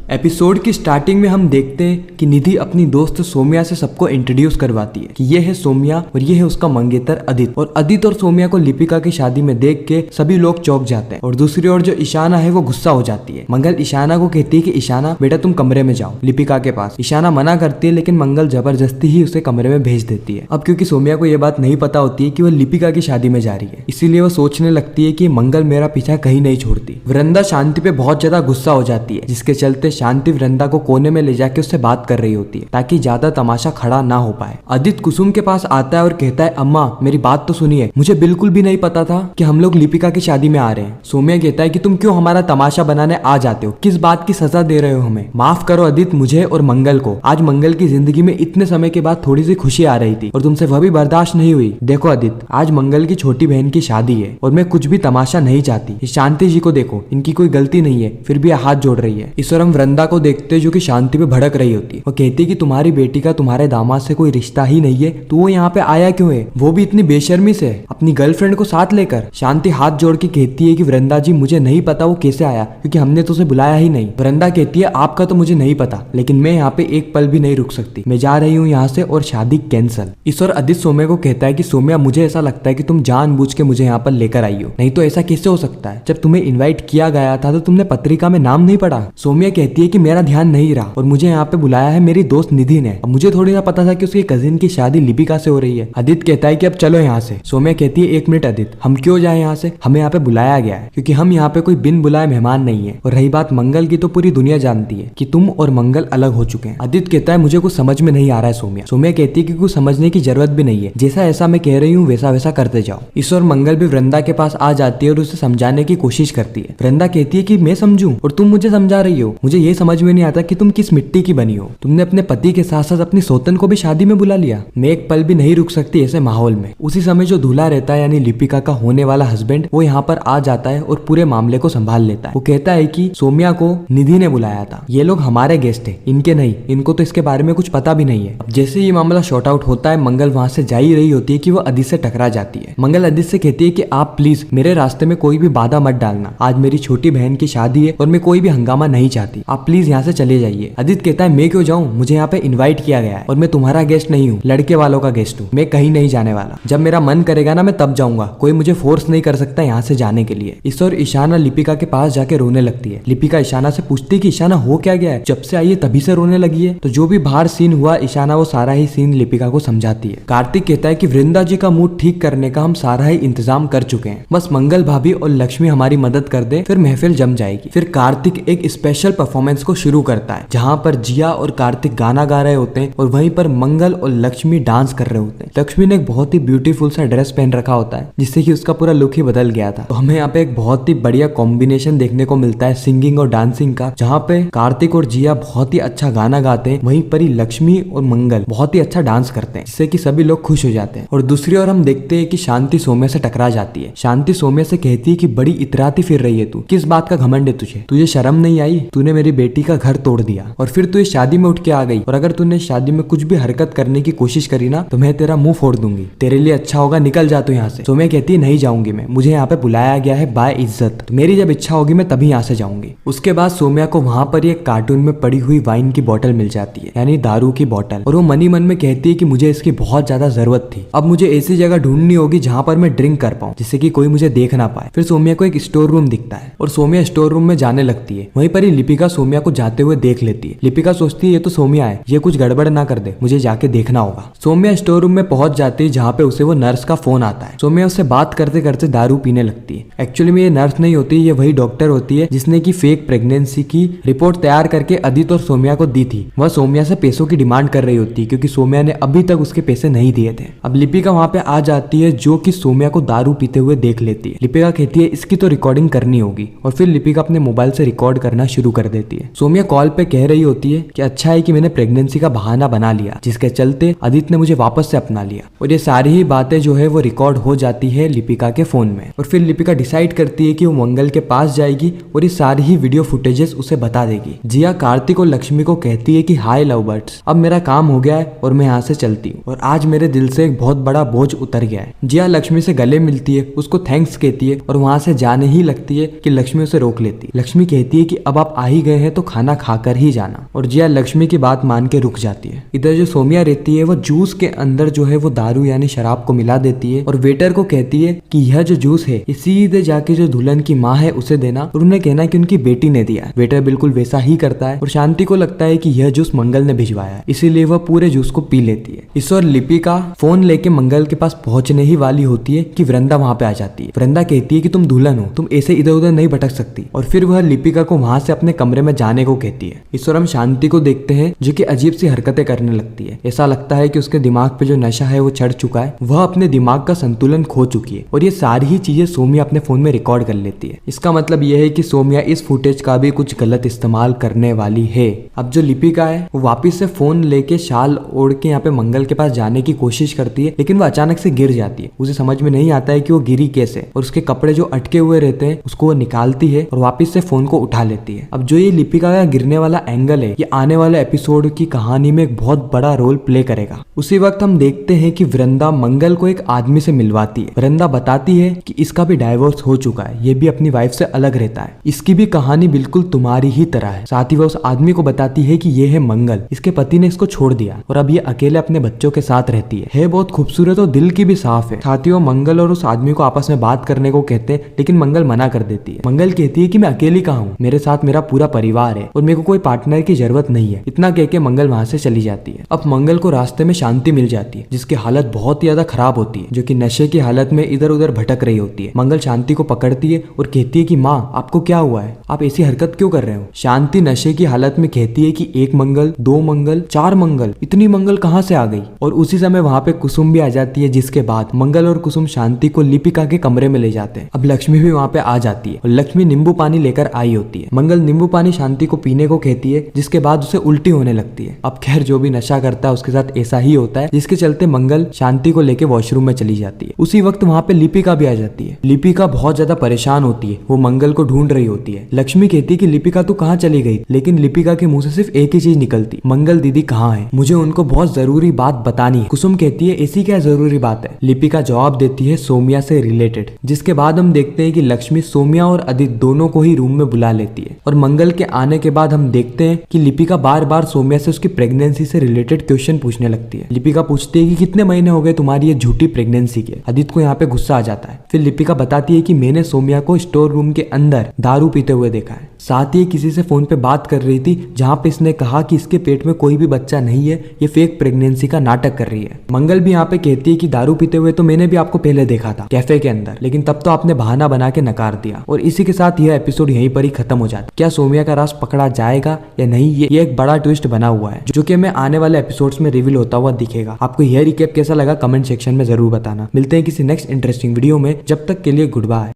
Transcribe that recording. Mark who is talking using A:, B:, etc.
A: Episode की starting में हम देखते हैं कि निधि अपनी दोस्त सोम्या से सबको इंट्रोड्यूस करवाती है कि ये है सोम्या और ये है उसका मंगेतर अदित। और अदित और सोम्या को लिपिका की शादी में देख के सभी लोग चौंक जाते हैं। और दूसरी ओर जो ईशाना है वो गुस्सा हो जाती है। मंगल ईशाना को कहती है कि ईशाना बेटा तुम कमरे में जाओ लिपिका के पास। ईशाना मना करती है लेकिन मंगल जबरदस्ती ही उसे कमरे में भेज देती है। अब क्योंकि सोम्या को यह बात नहीं पता होती है कि वह लिपिका की शादी में जा रही है, इसीलिए वो सोचने लगती है कि मंगल मेरा पीछा कहीं नहीं छोड़ती। वृंदा शांति पे बहुत ज्यादा गुस्सा हो जाती है, जिसके चलते शांति वृंदा को कोने में ले जाके उससे बात कर रही होती है ताकि ज्यादा तमाशा खड़ा ना हो पाए। आदित्य कुसुम के पास आता है और कहता है अम्मा मेरी बात तो सुनिए, मुझे बिल्कुल भी नहीं पता था कि हम लोग लिपिका की शादी में आ रहे हैं। सोम्या कहता है कि तुम क्यों हमारा तमाशा बनाने आ जाते हो, किस बात की सजा दे रहे हो हमें। माफ करो आदित्य मुझे और मंगल को, आज मंगल की जिंदगी में इतने समय के बाद थोड़ी सी खुशी आ रही थी और तुमसे वह भी बर्दाश्त नहीं हुई। देखो आदित्य आज मंगल की छोटी बहन की शादी है और मैं कुछ भी तमाशा नहीं चाहती। शांति जी को देखो, इनकी कोई गलती नहीं है फिर भी हाथ जोड़ रही है। ईश्वर हम वृंदा को देखते जो कि शांति पे भड़क रही होती है। वो कहती है कि तुम्हारी बेटी का तुम्हारे दामाद से कोई रिश्ता ही नहीं है तो वो यहाँ पे आया क्यों है, वो भी इतनी बेशर्मी से अपनी गर्लफ्रेंड को साथ लेकर। शांति हाथ जोड़ के कहती है कि वृंदा जी मुझे नहीं पता वो कैसे आया क्योंकि हमने तो उसे बुलाया ही नहीं। वृंदा कहती है आपका तो मुझे नहीं पता लेकिन मैं यहाँ पे एक पल भी नहीं रुक सकती, मैं जा रही हूँ यहाँ से और शादी कैंसल। ईश्वर आदित्य सोम्या को कहता है कि सोम्या मुझे ऐसा लगता है कि तुम जानबूझ के मुझे यहाँ पर लेकर आई हो, नहीं तो ऐसा कैसे हो सकता है, जब तुम्हें इन्वाइट किया गया था तो तुमने पत्रिका में नाम नहीं पढ़ा। सोम्या कहती है कि मेरा ध्यान नहीं रहा और मुझे यहाँ पे बुलाया है मेरी दोस्त निधि ने, अब मुझे थोड़ी ना पता था कि उसकी कजिन की शादी लिपिका से हो रही है। आदित्य कहता है कि अब चलो यहाँ से। सोम्या कहती है एक मिनट आदित्य, हम क्यों जाए यहाँ से, हमें यहाँ पे बुलाया गया है क्योंकि हम यहाँ पे कोई बिन बुलाए मेहमान नहीं है। और रही बात मंगल की तो पूरी दुनिया जानती है कि तुम और मंगल अलग हो चुके हैं। आदित्य कहता है मुझे कुछ समझ में नहीं आ रहा है सोम्या। सोम्या कहती है कि कुछ समझने की जरूरत भी नहीं है, जैसा ऐसा मैं कह रही हूँ वैसा वैसा करते जाओ। ईश्वर मंगल भी वृंदा के पास आ जाती है और उसे समझाने की कोशिश करती है। वृंदा कहती है कि मैं समझूं और तुम मुझे समझा रही हो, मुझे ये समझ में नहीं आता कि तुम किस मिट्टी की बनी हो। तुमने अपने पति के साथ साथ अपनी सौतन को भी शादी में बुला लिया, मैं एक पल भी नहीं रुक सकती ऐसे माहौल में। उसी समय जो दूल्हा रहता है यानी लिपिका का होने वाला हस्बैंड वो यहाँ पर आ जाता है और पूरे मामले को संभाल लेता है। वो कहता है कि सोम्या को निधि ने बुलाया था, ये लोग हमारे गेस्ट है, इनके नहीं, इनको तो इसके बारे में कुछ पता भी नहीं है। अब जैसे ये मामला शॉर्ट आउट होता है मंगल वहां से जा ही रही होती है कि वो आदित्य से टकरा जाती है। मंगल आदित्य से कहती है कि आप प्लीज मेरे रास्ते में कोई भी बाधा मत डालना, आज मेरी छोटी बहन की शादी है और मैं कोई भी हंगामा नहीं चाहती, आप प्लीज यहाँ से चले जाइए। आदित्य कहता है मैं क्यों जाऊँ, मुझे यहाँ पे इन्वाइट किया गया है और मैं तुम्हारा गेस्ट नहीं हूँ, लड़के वालों का गेस्ट हूँ, मैं कहीं नहीं जाने वाला, जब मेरा मन करेगा ना मैं तब जाऊंगा, कोई मुझे फोर्स नहीं कर सकता यहाँ से जाने के लिए। ईश्वर ईशाना लिपिका के पास जाके रोने लगती है। लिपिका ईशाना से पूछती है कि ईशाना हो क्या गया है, जब से आई है तभी से रोने लगी है। तो जो भी बाहर सीन हुआ ईशाना वो सारा ही सीन लिपिका को समझाती है। कार्तिक कहता है कि वृंदा जी का मूड ठीक करने का हम सारा ही इंतजाम कर चुके हैं, बस मंगल भाभी और लक्ष्मी हमारी मदद कर दे फिर महफिल जम जाएगी। फिर कार्तिक एक स्पेशल परफॉर्मेंस को शुरू करता है जहाँ पर जिया और कार्तिक गाना गा रहे होते हैं और वहीं पर मंगल और लक्ष्मी डांस कर रहे होते हैं। लक्ष्मी ने एक बहुत ही ब्यूटीफुल सा ड्रेस पहन रखा होता है जिससे कि उसका पूरा लुक ही बदल गया था। तो हमें यहाँ पे एक बहुत ही बढ़िया कॉम्बिनेशन देखने को मिलता है सिंगिंग और डांसिंग का, जहाँ पे कार्तिक और जिया बहुत ही अच्छा गाना गाते हैं, वहीं पर ही लक्ष्मी और मंगल बहुत ही अच्छा डांस करते हैं जिससे कि सभी लोग खुश हो जाते हैं। और दूसरी ओर हम देखते हैं कि शांति सोम्या से टकरा जाती है। शांति सोम्या से कहती है कि बड़ी इतराती फिर रही है तू, किस बात का घमंड है तुझे शर्म नहीं आई, तूने मेरी बेटी का घर तोड़ दिया और फिर तू इस शादी में उठ के आ गई, और अगर तूने शादी में कुछ भी हरकत करने की कोशिश करी ना तो मैं तेरा मुंह फोड़ दूंगी, तेरे लिए अच्छा होगा निकल जा तू यहाँ से। सोम्या कहती है नहीं जाऊंगी मैं, मुझे यहाँ पे बुलाया गया है बाय इज्जत, तो मेरी जब इच्छा होगी मैं तभी यहाँ से जाऊंगी। उसके बाद सोम्या को वहां पर एक कार्टून में पड़ी हुई वाइन की बोतल मिल जाती है यानी दारू की बोतल, और वो मनी मन में कहती है कि मुझे इसकी बहुत ज्यादा जरूरत थी, अब मुझे ऐसी जगह ढूंढनी होगी जहाँ पर मैं ड्रिंक कर पाऊँ जिससे कि कोई मुझे देख ना पाए। फिर सोम्या को एक स्टोर रूम दिखता है और सोम्या स्टोर रूम में जाने लगती है। वहीं पर ही लिपिका सोम्या को जाते हुए देख लेती है। लिपिका सोचती है ये तो सोम्या है, ये कुछ गड़बड़ ना कर दे, मुझे जाके देखना होगा। सोम्या स्टोर रूम में पहुंच जाती है जहाँ पे उसे वो नर्स का फोन आता है। सोम्या उससे बात करते करते दारू पीने लगती है। एक्चुअली में ये नर्स नहीं होती, ये वही डॉक्टर होती है जिसने की फेक प्रेगनेंसी की रिपोर्ट तैयार करके आदित्य और सोम्या को दी थी। वह सोम्या से पैसों की डिमांड कर रही होती है क्योंकि सोम्या ने अभी तक उसके पैसे नहीं दिए थे। अब लिपिका वहाँ पे आ जाती है जो कि सोम्या को दारू पीते हुए देख लेती है। लिपिका कहती है इसकी तो रिकॉर्डिंग करनी होगी और फिर लिपिका अपने मोबाइल से रिकॉर्ड करना शुरू कर देती है। सोम्या कॉल पे कह रही होती है कि अच्छा है कि मैंने प्रेगनेंसी का बहाना बना लिया जिसके चलते आदित्य ने मुझे वापस से अपना लिया, और ये सारी ही बातें जो है वो रिकॉर्ड हो जाती है लिपिका के फोन में। और फिर लिपिका डिसाइड करती है कि वो मंगल के पास जाएगी और ये सारी ही वीडियो फुटेजेस उसे बता देगी। जिया कार्तिक और लक्ष्मी को कहती है कि हाय लव बर्ड्स, अब मेरा काम हो गया है और मैं यहाँ से चलती हूँ और आज मेरे दिल से एक बहुत बड़ा बोझ उतर गया है। जिया लक्ष्मी से गले मिलती है, उसको थैंक्स कहती है और वहां से जाने ही लगती है कि लक्ष्मी उसे रोक लेती है। लक्ष्मी कहती है कि अब आप आ ही गए हैं तो खाना खाकर ही जाना। और जिया लक्ष्मी की बात मान के रुक जाती है। इधर जो सोमिया रहती है वो जूस के अंदर जो है वो दारू यानी शराब को मिला देती है और वेटर को कहती है कि यह जो जूस है ये सीधे जाके जो दुल्हन की माँ है उसे देना और उन्हें कहना कि उनकी बेटी ने दिया है। वेटर बिल्कुल वैसा ही करता है और शांति को लगता है कि यह जूस मंगल ने भिजवाया है, इसीलिए वह पूरे जूस को पी लेती है। इस और लिपिका फोन लेके मंगल के पास पहुंचने ही वाली होती है कि वृंदा वहां पे आ जाती है। वृंदा कहती है कि तुम दुल्हन हो, तुम ऐसे इधर उधर नहीं भटक सकती और फिर वह लिपिका को वहां से अपने कमरे में जाने को कहती है। इस और हम शांति को देखते हैं जो कि अजीब सी हरकतें करने लगती है। ऐसा लगता है कि उसके दिमाग पे जो नशा है वो चढ़ चुका है, वह अपने दिमाग का संतुलन खो चुकी है और ये सारी ही चीजें सोमिया अपने फोन में रिकॉर्ड कर लेती है। इसका मतलब यह है कि सोमिया इस फुटेज का भी कुछ गलत इस्तेमाल करने वाली है। अब जो लिपिका है वो वापिस से फोन लेके शाल ओढ़ के यहाँ पे मंगल के पास जाने की कोशिश करती है, लेकिन वो अचानक से गिर जाती है। उसे समझ में नहीं आता है कि वो गिरी कैसे और उसके कपड़े जो अटके हुए रहते हैं उसको वो निकालती है और वापिस से फोन को उठा लेती है। अब जो ये लिपिका का गिरने वाला एंगल है ये आने वाले एपिसोड की कहानी में एक बहुत बड़ा रोल प्ले करेगा। उसी वक्त हम देखते हैं कि वृंदा मंगल को एक आदमी से मिलवाती है। वृंदा बताती है कि इसका भी डाइवोर्स हो चुका है, ये भी अपनी वाइफ से अलग रहता है, इसकी भी कहानी बिल्कुल तुम्हारी ही तरह है। साथ ही वह उस आदमी को बताती है कि ये है मंगल, इसके पति ने इसको छोड़ दिया और अब ये अकेले अपने बच्चों के साथ रहती है बहुत खूबसूरत और दिल की भी साफ है। साथ ही वो मंगल और उस आदमी को आपस में बात करने को कहते हैं, लेकिन मंगल मना कर देती है। मंगल कहती है कि मैं अकेली कहाँ हूँ, मेरे साथ मेरा पूरा परिवार है और मेरे को कोई पार्टनर की जरूरत नहीं है। इतना कह के मंगल वहां से चली जाती है। अब मंगल को रास्ते में शांति मिल जाती है जिसकी हालत बहुत ज्यादा खराब होती है, जो कि नशे की हालत में इधर उधर भटक रही होती है। मंगल शांति को पकड़ती है और कहती है कि माँ आपको क्या हुआ है, आप ऐसी हरकत क्यों कर रहे हो। शांति नशे की हालत में कहती है कि 1 मंगल 2 मंगल 4 मंगल, इतनी मंगल कहाँ से आ गई। और उसी समय वहां पे कुसुम भी आ जाती है, जिसके बाद मंगल और कुसुम शांति को लिपिका के कमरे में ले जाते हैं। अब लक्ष्मी भी वहां पे आ जाती है और लक्ष्मी नींबू पानी लेकर आई होती है। मंगल नींबू पानी शांति को पीने को कहती है, जिसके बाद उसे उल्टी होने लगती है। अब खैर जो भी नशा करता है उसके साथ ऐसा ही होता है, जिसके चलते मंगल शांति को लेके वॉशरूम में चली जाती है। उसी वक्त वहां पे लिपिका भी आ जाती है। लिपिका बहुत ज्यादा परेशान होती है, वो मंगल को ढूंढ रही होती है। लक्ष्मी कहती है कि लिपिका तू कहाँ चली गई, लेकिन लिपिका के मुंह से सिर्फ एक ही चीज निकलती, मंगल दीदी कहाँ है, मुझे उनको बहुत जरूरी बात बतानी है। कुसुम कहती है ऐसी क्या जरूरी बात है। लिपिका जवाब देती है सोमिया से रिलेटेड, जिसके बाद हम देखते हैं कि लक्ष्मी सोमिया और अदित दोनों को ही रूम में बुला लेती है और मंगल के आने के बाद हम देखते हैं कि लिपिका बार बार सोमिया से उसकी प्रेगनेंसी से रिलेटेड क्वेश्चन पूछने लगती है। लिपिका पूछती है कि कितने महीने हो गए तुम्हारी ये झूठी प्रेगनेंसी के। अदित को यहाँ पे गुस्सा आ जाता है। फिर लिपिका बताती है कि मैंने सोमिया को स्टोर रूम के अंदर दारू पीते हुए देखा है, साथ ही किसी से फोन पे बात कर रही थी जहाँ पे इसने कहा कि इसके पेट में कोई भी बच्चा नहीं है, ये फेक प्रेगनेंसी का नाटक कर रही है। मंगल भी यहाँ पे कहती है कि दारू पीते हुए तो मैंने भी आपको पहले देखा था कैफे के अंदर, लेकिन तब तो आपने बहाना बना के नकार दिया। और इसी के साथ यह एपिसोड यहीं पर ही खत्म हो जाता। क्या सोमिया का राज पकड़ा जाएगा या नहीं, ये एक बड़ा ट्विस्ट बना हुआ है जो कि हमें आने वाले एपिसोड्स में रिवील होता हुआ दिखेगा। आपको यह रिकैप कैसा लगा कमेंट सेक्शन में जरूर बताना। मिलते हैं किसी नेक्स्ट इंटरेस्टिंग वीडियो में, जब तक के लिए गुड बाय।